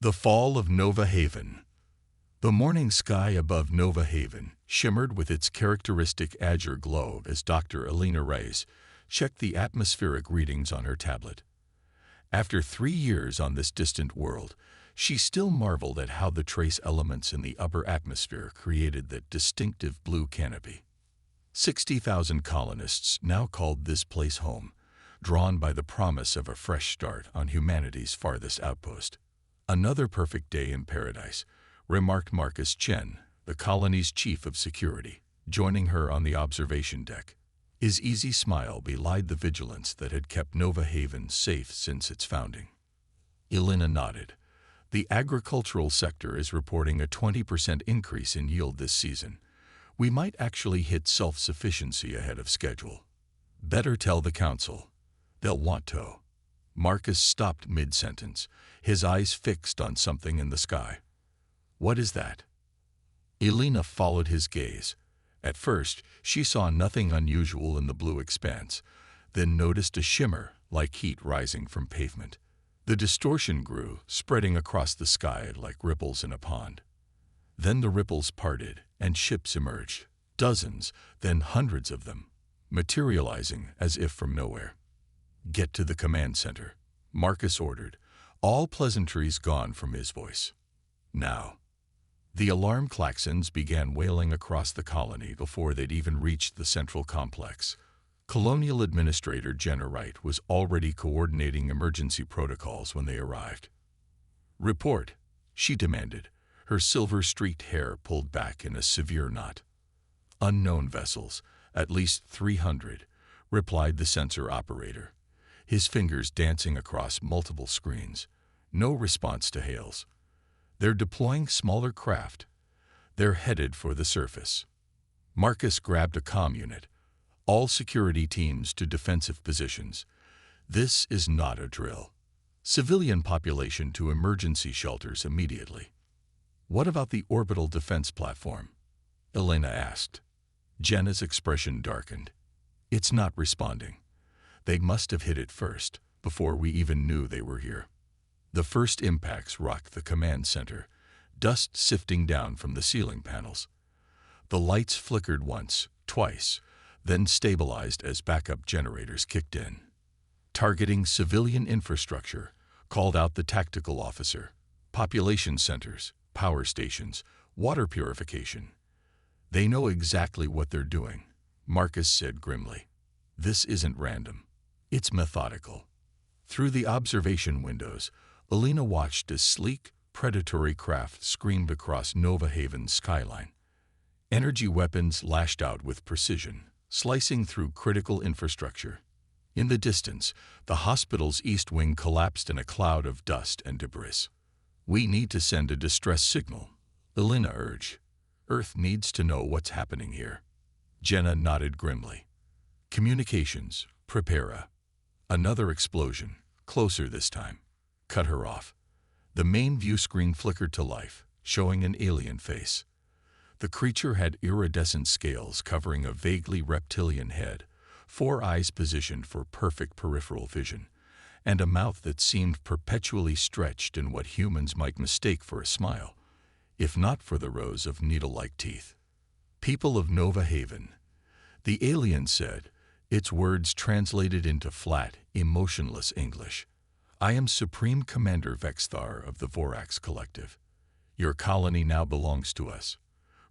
The fall of Nova Haven. The morning sky above Nova Haven shimmered with its characteristic azure glow as Dr. Elena Reyes checked the atmospheric readings on her tablet. After 3 years on this distant world, she still marveled at how the trace elements in the upper atmosphere created that distinctive blue canopy. 60,000 colonists now called this place home, drawn by the promise of a fresh start on humanity's farthest outpost. "Another perfect day in paradise," remarked Marcus Chen, the colony's chief of security, joining her on the observation deck. His easy smile belied the vigilance that had kept Nova Haven safe since its founding. Elena nodded. "The agricultural sector is reporting a 20% increase in yield this season. We might actually hit self-sufficiency ahead of schedule." "Better tell the council. They'll want to." Marcus stopped mid-sentence, his eyes fixed on something in the sky. "What is that?" Elena followed his gaze. At first, she saw nothing unusual in the blue expanse, then noticed a shimmer like heat rising from pavement. The distortion grew, spreading across the sky like ripples in a pond. Then the ripples parted, and ships emerged, dozens, then hundreds of them, materializing as if from nowhere. "Get to the command center," Marcus ordered, all pleasantries gone from his voice. "Now." The alarm klaxons began wailing across the colony before they'd even reached the central complex. Colonial Administrator Jenna Wright was already coordinating emergency protocols when they arrived. "Report," she demanded, her silver-streaked hair pulled back in a severe knot. "Unknown vessels, at least 300, replied the sensor operator, his fingers dancing across multiple screens. No response to hails. "They're deploying smaller craft. They're headed for the surface." Marcus grabbed a comm unit. "All security teams to defensive positions. This is not a drill. Civilian population to emergency shelters immediately." "What about the orbital defense platform?" Elena asked. Jenna's expression darkened. "It's not responding. They must have hit it first, before we even knew they were here." The first impacts rocked the command center, dust sifting down from the ceiling panels. The lights flickered once, twice, then stabilized as backup generators kicked in. "Targeting civilian infrastructure," called out the tactical officer. "Population centers, power stations, water purification." "They know exactly what they're doing," Marcus said grimly. "This isn't random. It's methodical." Through the observation windows, Elena watched as sleek, predatory craft screamed across Nova Haven's skyline. Energy weapons lashed out with precision, slicing through critical infrastructure. In the distance, the hospital's east wing collapsed in a cloud of dust and debris. "We need to send a distress signal," Elena urged. "Earth needs to know what's happening here." Jenna nodded grimly. "Communications, prepara." Another explosion, closer this time, cut her off. The main view screen flickered to life, showing an alien face. The creature had iridescent scales covering a vaguely reptilian head, 4 eyes positioned for perfect peripheral vision, and a mouth that seemed perpetually stretched in what humans might mistake for a smile, if not for the rows of needle-like teeth. "People of Nova Haven," the alien said, its words translated into flat, emotionless English. "I am Supreme Commander Vexthar of the Vorax Collective. Your colony now belongs to us.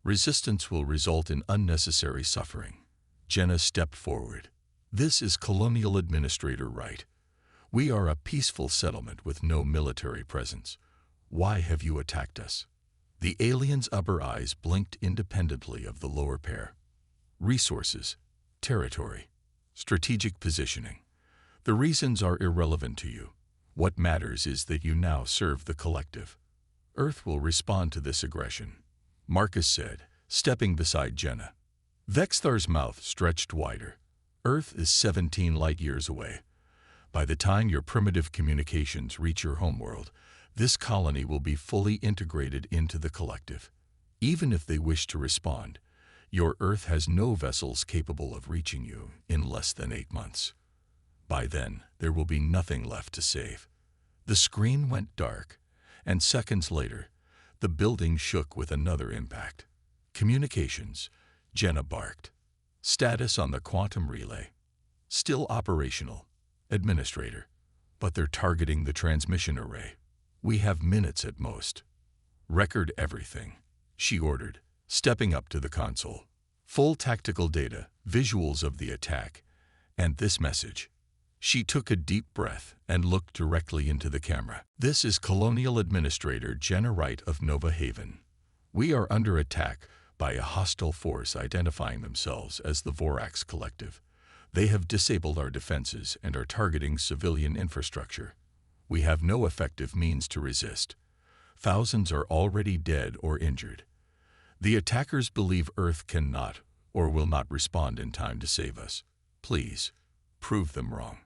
Resistance will result in unnecessary suffering." Jenna stepped forward. "This is Colonial Administrator Wright. We are a peaceful settlement with no military presence. Why have you attacked us?" The alien's upper eyes blinked independently of the lower pair. "Resources, territory, strategic positioning. The reasons are irrelevant to you. What matters is that you now serve the collective. Earth will respond to this aggression," Marcus said, stepping beside Jenna. Vexthar's mouth stretched wider. "Earth is 17 light-years away. By the time your primitive communications reach your homeworld, this colony will be fully integrated into the collective. Even if they wish to respond, your Earth has no vessels capable of reaching you in less than 8 months. By then, there will be nothing left to save." The screen went dark, and seconds later, the building shook with another impact. Communications, Jenna barked. Status on the quantum relay. Still operational. Administrator. But they're targeting the transmission array. We have minutes at most. Record everything, she ordered, stepping up to the console. Full tactical data, visuals of the attack, and this message. She took a deep breath and looked directly into the camera. This is Colonial Administrator Jenna Wright of Nova Haven. We are under attack by a hostile force identifying themselves as the Vorax Collective. They have disabled our defenses and are targeting civilian infrastructure. We have no effective means to resist. Thousands are already dead or injured. The attackers believe Earth cannot or will not respond in time to save us. Please, prove them wrong.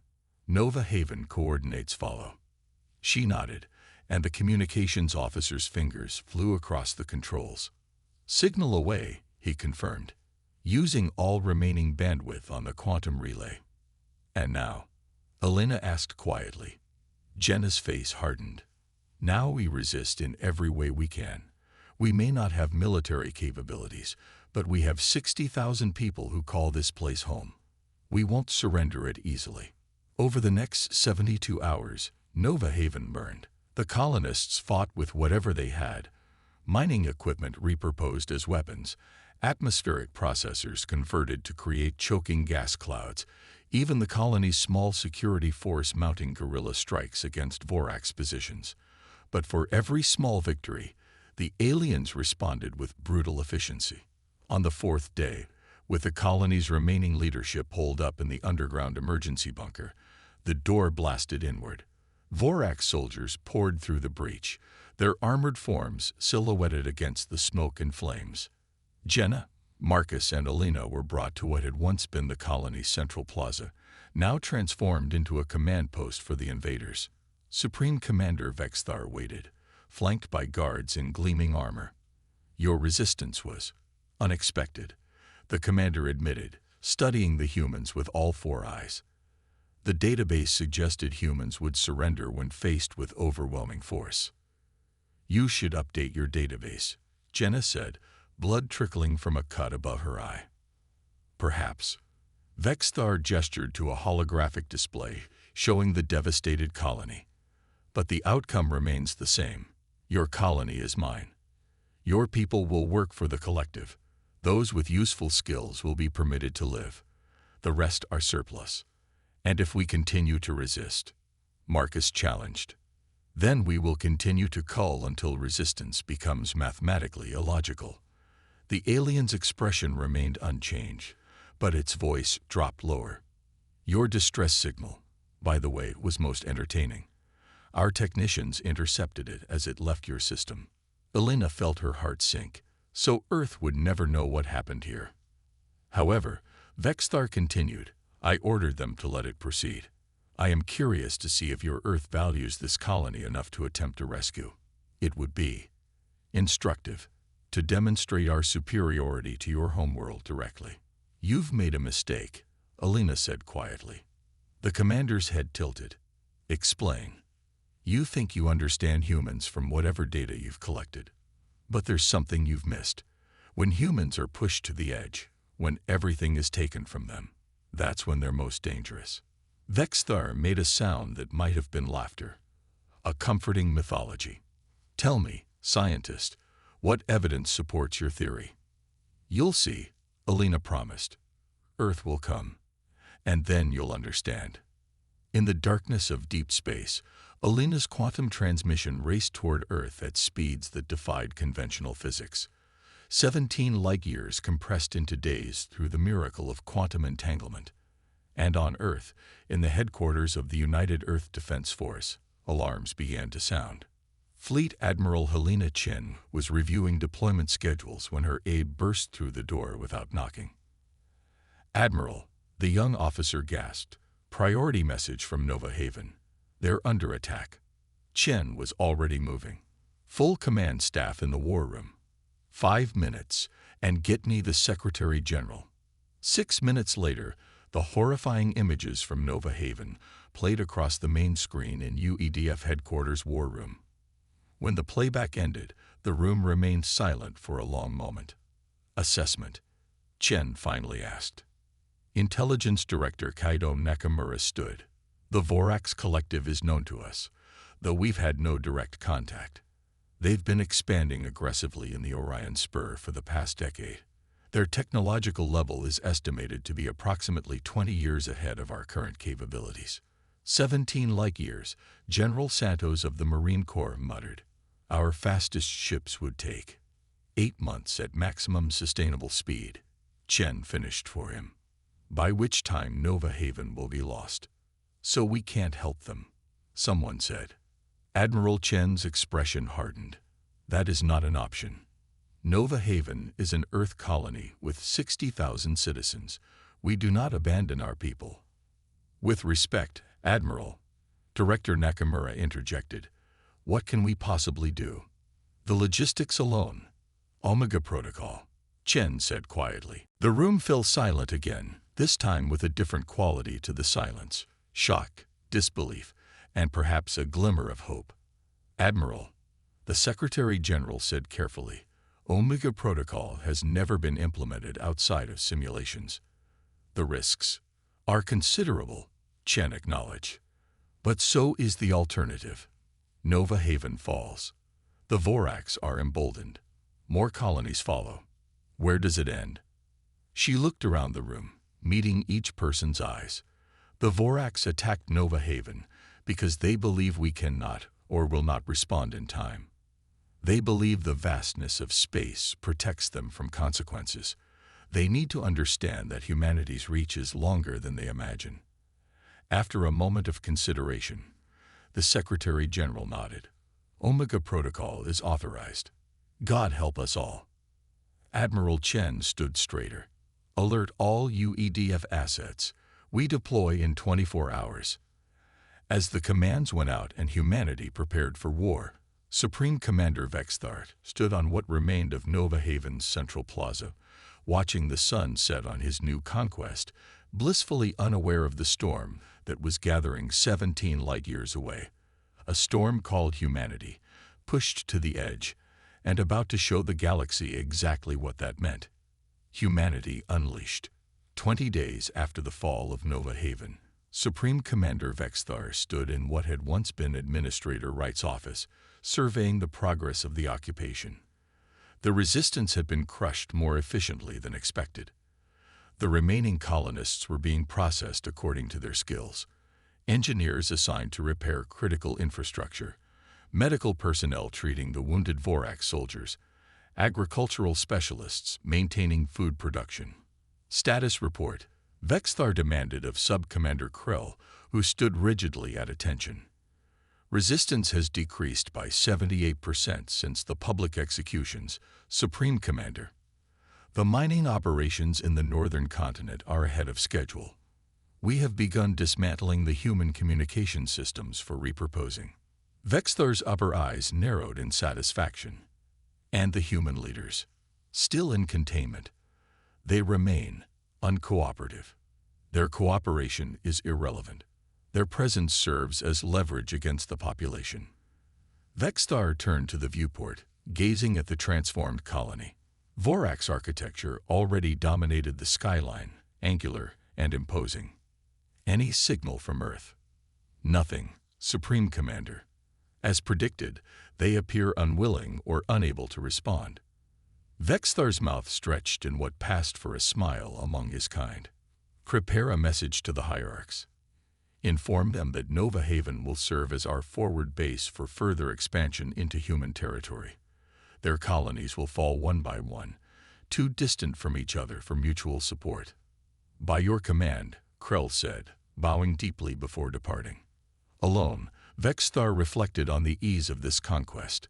Nova Haven coordinates follow. She nodded, and the communications officer's fingers flew across the controls. Signal away, he confirmed, using all remaining bandwidth on the quantum relay. And now? Elena asked quietly. Jenna's face hardened. Now we resist in every way we can. We may not have military capabilities, but we have 60,000 people who call this place home. We won't surrender it easily. Over the next 72 hours, Nova Haven burned. The colonists fought with whatever they had. Mining equipment repurposed as weapons, atmospheric processors converted to create choking gas clouds, even the colony's small security force mounting guerrilla strikes against Vorax positions. But for every small victory, the aliens responded with brutal efficiency. On the fourth day, with the colony's remaining leadership holed up in the underground emergency bunker, the door blasted inward. Vorax soldiers poured through the breach, their armored forms silhouetted against the smoke and flames. Jenna, Marcus, and Elena were brought to what had once been the colony's central plaza, now transformed into a command post for the invaders. Supreme Commander Vexthar waited, flanked by guards in gleaming armor. Your resistance was unexpected, the commander admitted, studying the humans with all four eyes. The database suggested humans would surrender when faced with overwhelming force. You should update your database, Jenna said, blood trickling from a cut above her eye. Perhaps. Vexthar gestured to a holographic display showing the devastated colony. But the outcome remains the same. Your colony is mine. Your people will work for the collective. Those with useful skills will be permitted to live. The rest are surplus. And if we continue to resist, Marcus challenged, then we will continue to cull until resistance becomes mathematically illogical. The alien's expression remained unchanged, but its voice dropped lower. Your distress signal, by the way, was most entertaining. Our technicians intercepted it as it left your system. Elena felt her heart sink, so Earth would never know what happened here. However, Vexthar continued, I ordered them to let it proceed. I am curious to see if your Earth values this colony enough to attempt a rescue. It would be instructive to demonstrate our superiority to your homeworld directly. You've made a mistake, Elena said quietly. The commander's head tilted. Explain. You think you understand humans from whatever data you've collected. But there's something you've missed. When humans are pushed to the edge, when everything is taken from them, that's when they're most dangerous. Vexthar made a sound that might have been laughter. A comforting mythology. Tell me, scientist, what evidence supports your theory? You'll see, Elena promised. Earth will come. And then you'll understand. In the darkness of deep space, Elena's quantum transmission raced toward Earth at speeds that defied conventional physics. 17 light-years compressed into days through the miracle of quantum entanglement. And on Earth, in the headquarters of the United Earth Defense Force, alarms began to sound. Fleet Admiral Helena Chen was reviewing deployment schedules when her aide burst through the door without knocking. Admiral, the young officer gasped. Priority message from Nova Haven. They're under attack. Chen was already moving. Full command staff in the war room. 5 minutes, and get me the Secretary General. 6 minutes later, the horrifying images from Nova Haven played across the main screen in UEDF headquarters war room. When the playback ended, the room remained silent for a long moment. Assessment, Chen finally asked. Intelligence Director Kaido Nakamura stood. The Vorax Collective is known to us, though we've had no direct contact. They've been expanding aggressively in the Orion Spur for the past decade. Their technological level is estimated to be approximately 20 years ahead of our current capabilities. 17 light years, General Santos of the Marine Corps muttered. Our fastest ships would take 8 months at maximum sustainable speed. Chen finished for him. By which time Nova Haven will be lost. So we can't help them, someone said. Admiral Chen's expression hardened. That is not an option. Nova Haven is an Earth colony with 60,000 citizens. We do not abandon our people. With respect, Admiral, Director Nakamura interjected. What can we possibly do? The logistics alone. Omega Protocol, Chen said quietly. The room fell silent again, this time with a different quality to the silence. Shock, disbelief, and perhaps a glimmer of hope. Admiral, the Secretary General said carefully, Omega Protocol has never been implemented outside of simulations. The risks are considerable, Chen acknowledged. But so is the alternative. Nova Haven falls. The Vorax are emboldened. More colonies follow. Where does it end? She looked around the room, meeting each person's eyes. The Vorax attacked Nova Haven because they believe we cannot or will not respond in time. They believe the vastness of space protects them from consequences. They need to understand that humanity's reach is longer than they imagine. After a moment of consideration, the Secretary General nodded. Omega Protocol is authorized. God help us all. Admiral Chen stood straighter. Alert all UEDF assets. We deploy in 24 hours. As the commands went out and humanity prepared for war, Supreme Commander Vexthart stood on what remained of Nova Haven's central plaza, watching the sun set on his new conquest, blissfully unaware of the storm that was gathering 17 light-years away. A storm called humanity, pushed to the edge, and about to show the galaxy exactly what that meant. Humanity unleashed. 20 days after the fall of Nova Haven, Supreme Commander Vexthar stood in what had once been Administrator Wright's office, surveying the progress of the occupation. The resistance had been crushed more efficiently than expected. The remaining colonists were being processed according to their skills. Engineers assigned to repair critical infrastructure, medical personnel treating the wounded Vorax soldiers, agricultural specialists maintaining food production. Status report. Vexthar demanded of Sub-Commander Krell, who stood rigidly at attention. Resistance has decreased by 78% since the public executions, Supreme Commander. The mining operations in the northern continent are ahead of schedule. We have begun dismantling the human communication systems for repurposing. Vexthar's upper eyes narrowed in satisfaction. And the human leaders, still in containment. They remain uncooperative. Their cooperation is irrelevant. Their presence serves as leverage against the population. Vexthar turned to the viewport, gazing at the transformed colony. Vorax architecture already dominated the skyline, angular and imposing. Any signal from Earth? Nothing, Supreme Commander. As predicted, they appear unwilling or unable to respond. Vexthar's mouth stretched in what passed for a smile among his kind. Prepare a message to the hierarchs. Inform them that Nova Haven will serve as our forward base for further expansion into human territory. Their colonies will fall one by one, too distant from each other for mutual support. By your command, Krell said, bowing deeply before departing. Alone, Vexthar reflected on the ease of this conquest.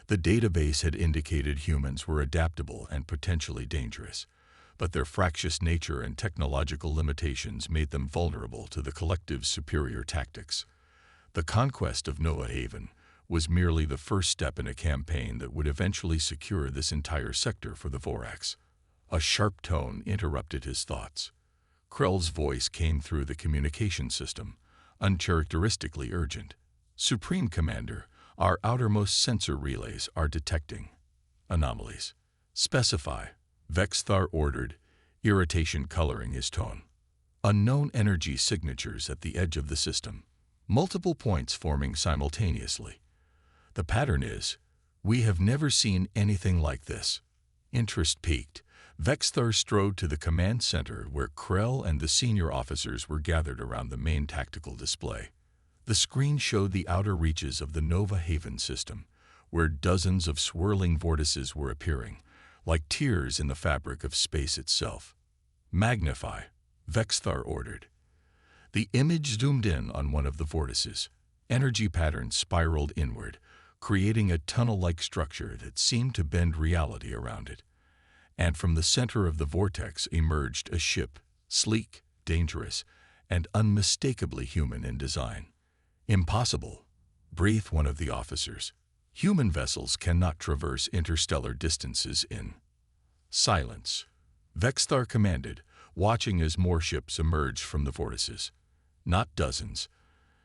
The database had indicated humans were adaptable and potentially dangerous, but their fractious nature and technological limitations made them vulnerable to the collective's superior tactics. The conquest of Nova Haven was merely the first step in a campaign that would eventually secure this entire sector for the Vorax. A sharp tone interrupted his thoughts. Krell's voice came through the communication system, uncharacteristically urgent. Supreme Commander, Our outermost sensor relays are detecting anomalies. Specify, Vexthar ordered, irritation coloring his tone. Unknown energy signatures at the edge of the system. Multiple points forming simultaneously. The pattern is, we have never seen anything like this. Interest piqued. Vexthar strode to the command center where Krell and the senior officers were gathered around the main tactical display. The screen showed the outer reaches of the Nova Haven system, where dozens of swirling vortices were appearing, like tears in the fabric of space itself. Magnify, Vexthar ordered. The image zoomed in on one of the vortices. Energy patterns spiraled inward, creating a tunnel-like structure that seemed to bend reality around it. And from the center of the vortex emerged a ship, sleek, dangerous, and unmistakably human in design. Impossible, breathed one of the officers. Human vessels cannot traverse interstellar distances in silence. Vexthar commanded, watching as more ships emerged from the vortices. Not dozens,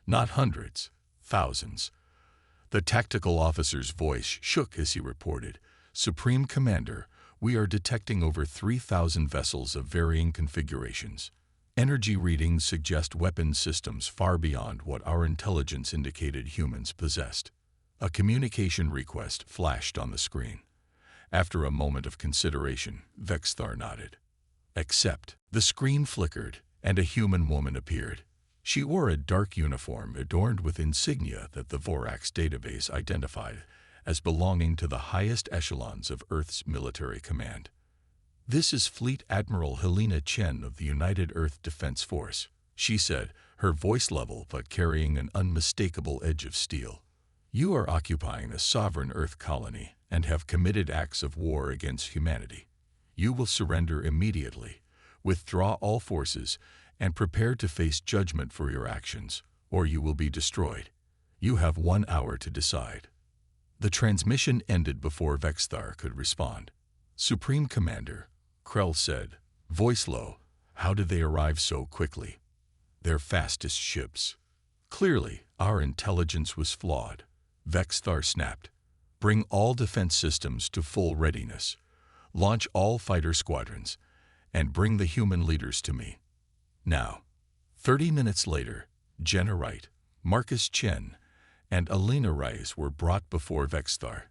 not hundreds, thousands. The tactical officer's voice shook as he reported, Supreme Commander, we are detecting over 3,000 vessels of varying configurations. Energy readings suggest weapons systems far beyond what our intelligence indicated humans possessed. A communication request flashed on the screen. After a moment of consideration, Vexthar nodded. Accept. The screen flickered, and a human woman appeared. She wore a dark uniform adorned with insignia that the Vorax database identified as belonging to the highest echelons of Earth's military command. This is Fleet Admiral Helena Chen of the United Earth Defense Force, she said, her voice level but carrying an unmistakable edge of steel. You are occupying a sovereign Earth colony and have committed acts of war against humanity. You will surrender immediately, withdraw all forces, and prepare to face judgment for your actions, or you will be destroyed. You have 1 hour to decide. The transmission ended before Vexthar could respond. Supreme Commander, Krell said, voice low, how did they arrive so quickly? Their fastest ships. Clearly, our intelligence was flawed. Vexthar snapped. Bring all defense systems to full readiness. Launch all fighter squadrons, and bring the human leaders to me. Now. 30 minutes later, Jenna Wright, Marcus Chen, and Alina Reyes were brought before Vexthar,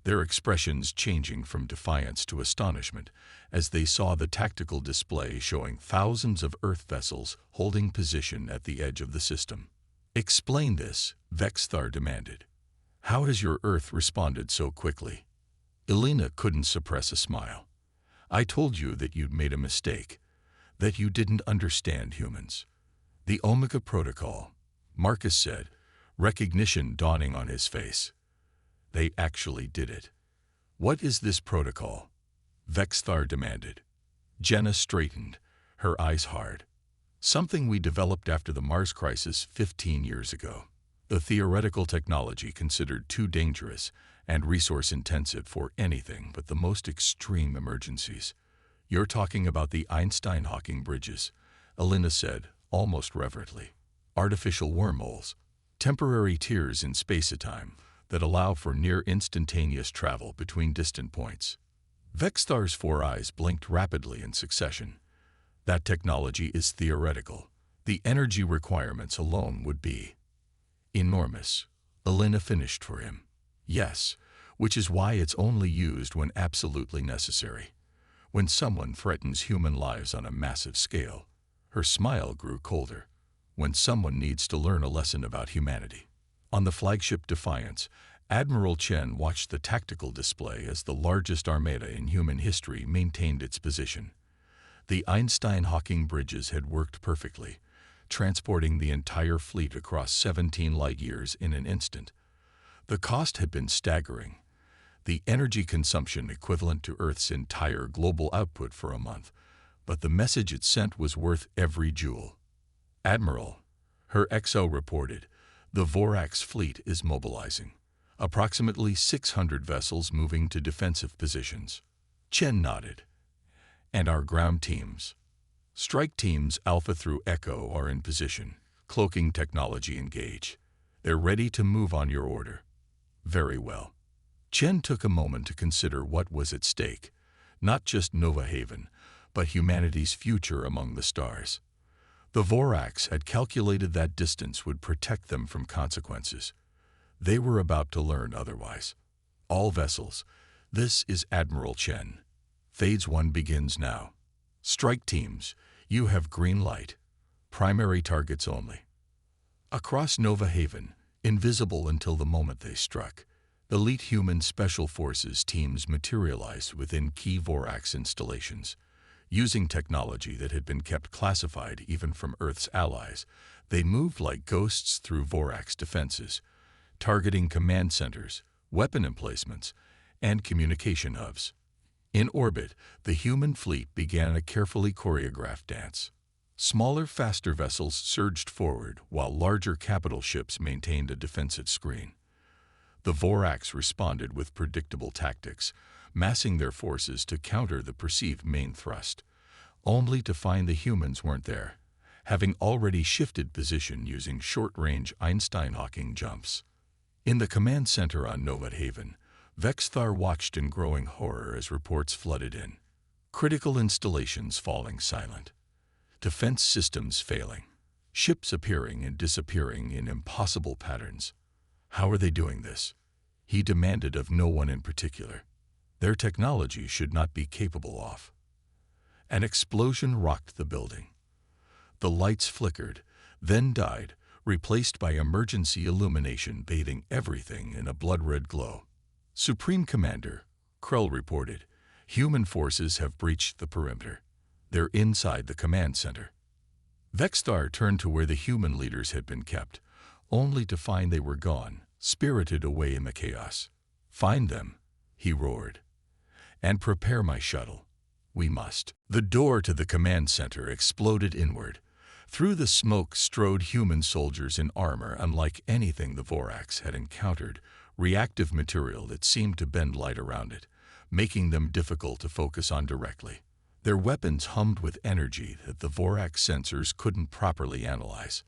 their expressions changing from defiance to astonishment as they saw the tactical display showing thousands of Earth vessels holding position at the edge of the system. Explain this, Vexthar demanded. How has your Earth responded so quickly? Alina couldn't suppress a smile. I told you that you'd made a mistake, that you didn't understand humans. The Omega Protocol, Marcus said, recognition dawning on his face. They actually did it. What is this protocol? Vexthar demanded. Jenna straightened, her eyes hard. Something we developed after the Mars crisis 15 years ago. The theoretical technology considered too dangerous and resource-intensive for anything but the most extreme emergencies. You're talking about the Einstein-Hawking bridges, Alina said, almost reverently. Artificial wormholes, temporary tiers in space-time that allow for near-instantaneous travel between distant points. Vexthar's 4 eyes blinked rapidly in succession. That technology is theoretical. The energy requirements alone would be enormous. Alina finished for him. Yes, which is why it's only used when absolutely necessary. When someone threatens human lives on a massive scale. Her smile grew colder. When someone needs to learn a lesson about humanity. On the flagship Defiance, Admiral Chen watched the tactical display as the largest armada in human history maintained its position. The Einstein-Hawking bridges had worked perfectly, transporting the entire fleet across 17 light-years in an instant. The cost had been staggering. The energy consumption equivalent to Earth's entire global output for a month, but the message it sent was worth every jewel. Admiral, her XO reported, the Vorax fleet is mobilizing. Approximately 600 vessels moving to defensive positions. Chen nodded. And our ground teams. Strike teams Alpha through Echo are in position, cloaking technology engaged. They're ready to move on your order. Very well. Chen took a moment to consider what was at stake. Not just Nova Haven, but humanity's future among the stars. The Vorax had calculated that distance would protect them from consequences. They were about to learn otherwise. All vessels, this is Admiral Chen. Phase 1 begins now. Strike teams, you have green light. Primary targets only. Across Nova Haven, invisible until the moment they struck, elite human special forces teams materialized within key Vorax installations. Using technology that had been kept classified even from Earth's allies, they moved like ghosts through Vorax defenses, targeting command centers, weapon emplacements, and communication hubs. In orbit, the human fleet began a carefully choreographed dance. Smaller, faster vessels surged forward, while larger capital ships maintained a defensive screen. The Vorax responded with predictable tactics, massing their forces to counter the perceived main thrust, only to find the humans weren't there, having already shifted position using short-range Einstein-Hawking jumps. In the command center on Nova Haven, Vexthar watched in growing horror as reports flooded in. Critical installations falling silent. Defense systems failing. Ships appearing and disappearing in impossible patterns. How are they doing this? He demanded of no one in particular. Their technology should not be capable of. An explosion rocked the building. The lights flickered, then died, replaced by emergency illumination bathing everything in a blood-red glow. Supreme Commander, Krell reported, human forces have breached the perimeter. They're inside the command center. Vexthar turned to where the human leaders had been kept, only to find they were gone, spirited away in the chaos. Find them, he roared, and prepare my shuttle. We must. The door to the command center exploded inward. Through the smoke strode human soldiers in armor unlike anything the Vorax had encountered, reactive material that seemed to bend light around it, making them difficult to focus on directly. Their weapons hummed with energy that the Vorax sensors couldn't properly analyze.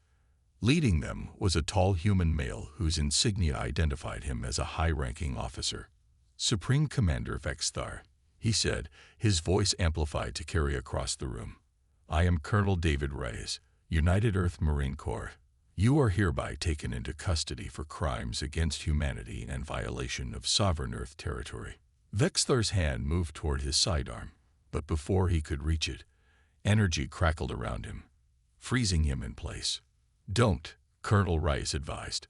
Leading them was a tall human male whose insignia identified him as a high-ranking officer. Supreme Commander Vexthar, he said, his voice amplified to carry across the room. I am Colonel David Reyes, United Earth Marine Corps. You are hereby taken into custody for crimes against humanity and violation of sovereign Earth territory. Vexthar's hand moved toward his sidearm, but before he could reach it, energy crackled around him, freezing him in place. Don't, Colonel Rice advised.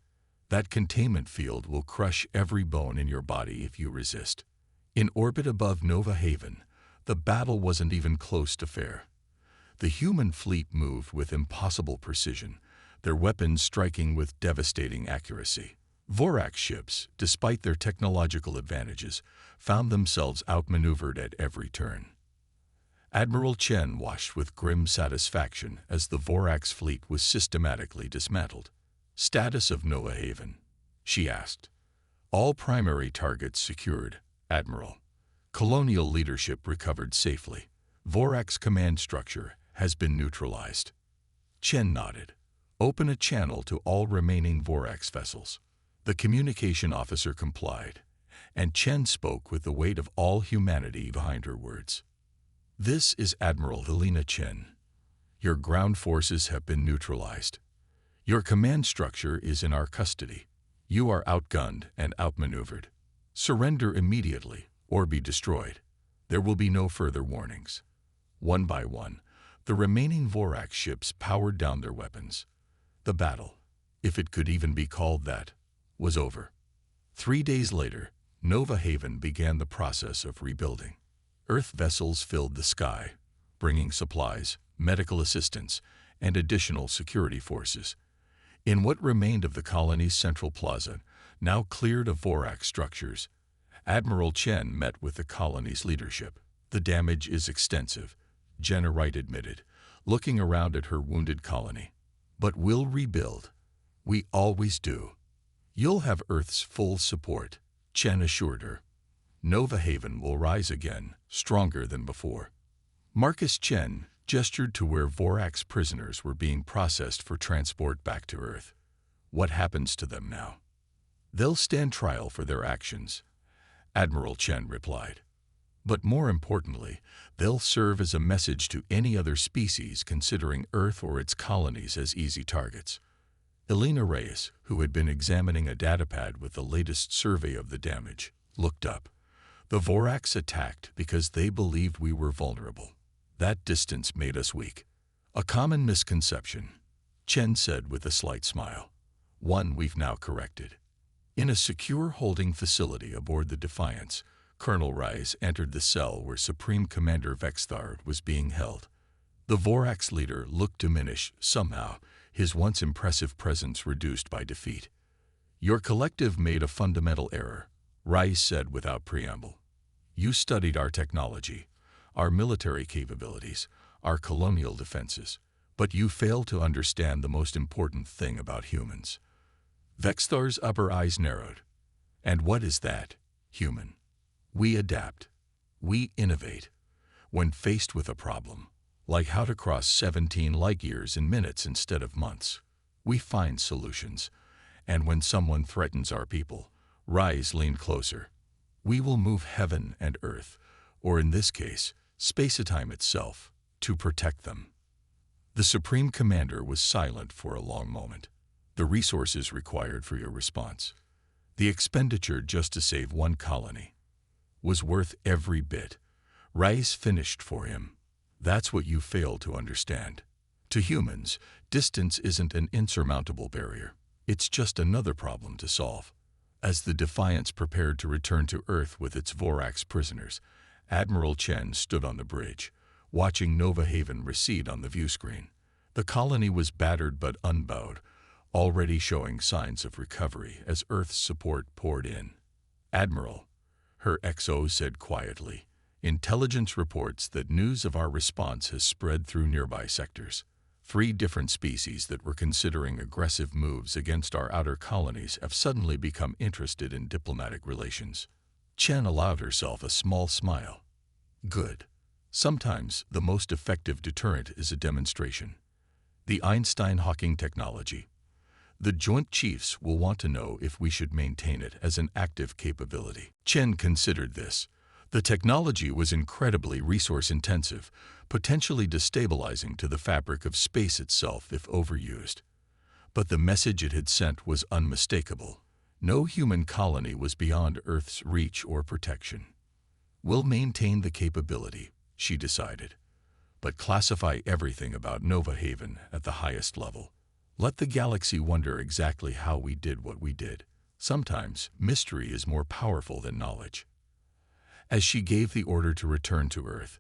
That containment field will crush every bone in your body if you resist. In orbit above Nova Haven, the battle wasn't even close to fair. The human fleet moved with impossible precision, their weapons striking with devastating accuracy. Vorax ships, despite their technological advantages, found themselves outmaneuvered at every turn. Admiral Chen watched with grim satisfaction as the Vorax fleet was systematically dismantled. Status of Nova Haven, she asked. All primary targets secured, Admiral. Colonial leadership recovered safely. Vorax command structure has been neutralized. Chen nodded. Open a channel to all remaining Vorax vessels. The communication officer complied, and Chen spoke with the weight of all humanity behind her words. This is Admiral Helena Chen. Your ground forces have been neutralized. Your command structure is in our custody. You are outgunned and outmaneuvered. Surrender immediately or be destroyed. There will be no further warnings. One by one, the remaining Vorax ships powered down their weapons. The battle, if it could even be called that, was over. 3 days later, Nova Haven began the process of rebuilding. Earth vessels filled the sky, bringing supplies, medical assistance, and additional security forces. In what remained of the colony's central plaza, now cleared of Vorax structures, Admiral Chen met with the colony's leadership. The damage is extensive, Jenna Wright admitted, looking around at her wounded colony. But we'll rebuild. We always do. You'll have Earth's full support, Chen assured her. Nova Haven will rise again, stronger than before. Marcus Chen gestured to where Vorax prisoners were being processed for transport back to Earth. What happens to them now? They'll stand trial for their actions, Admiral Chen replied. But more importantly, they'll serve as a message to any other species considering Earth or its colonies as easy targets. Elena Reyes, who had been examining a datapad with the latest survey of the damage, looked up. The Vorax attacked because they believed we were vulnerable. That distance made us weak. A common misconception, Chen said with a slight smile. One we've now corrected. In a secure holding facility aboard the Defiance, Colonel Reyes entered the cell where Supreme Commander Vexthar was being held. The Vorax leader looked diminished somehow, his once impressive presence reduced by defeat. Your collective made a fundamental error, Reyes said without preamble. You studied our technology, our military capabilities, our colonial defenses, but you failed to understand the most important thing about humans. Vexthar's upper eyes narrowed. And what is that, human? We adapt. We innovate. When faced with a problem, like how to cross 17 light-years in minutes instead of months, we find solutions. And when someone threatens our people, Reyes leaned closer. We will move heaven and earth, or in this case, space-time itself, to protect them. The Supreme Commander was silent for a long moment. The resources required for your response, the expenditure just to save one colony, was worth every bit. Reyes finished for him. That's what you fail to understand. To humans, distance isn't an insurmountable barrier. It's just another problem to solve. As the Defiance prepared to return to Earth with its Vorax prisoners, Admiral Chen stood on the bridge, watching Nova Haven recede on the view screen. The colony was battered but unbowed, already showing signs of recovery as Earth's support poured in. Admiral, her XO said quietly, intelligence reports that news of our response has spread through nearby sectors. 3 different species that were considering aggressive moves against our outer colonies have suddenly become interested in diplomatic relations. Chen allowed herself a small smile. Good. Sometimes the most effective deterrent is a demonstration. The Einstein-Hawking technology. The Joint Chiefs will want to know if we should maintain it as an active capability. Chen considered this. The technology was incredibly resource-intensive, potentially destabilizing to the fabric of space itself if overused. But the message it had sent was unmistakable. No human colony was beyond Earth's reach or protection. We'll maintain the capability, she decided, but classify everything about Nova Haven at the highest level. Let the galaxy wonder exactly how we did what we did. Sometimes, mystery is more powerful than knowledge. As she gave the order to return to Earth,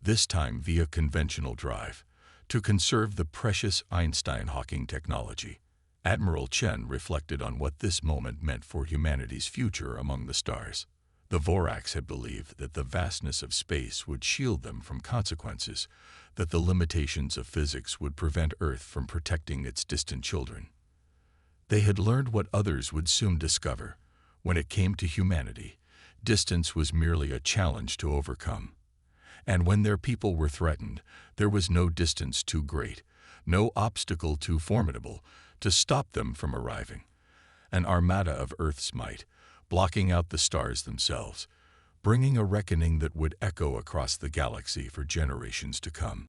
this time via conventional drive, to conserve the precious Einstein-Hawking technology, Admiral Chen reflected on what this moment meant for humanity's future among the stars. The Vorax had believed that the vastness of space would shield them from consequences, that the limitations of physics would prevent Earth from protecting its distant children. They had learned what others would soon discover. When it came to humanity, distance was merely a challenge to overcome. And when their people were threatened, there was no distance too great, no obstacle too formidable to stop them from arriving. An armada of Earth's might, blocking out the stars themselves, bringing a reckoning that would echo across the galaxy for generations to come.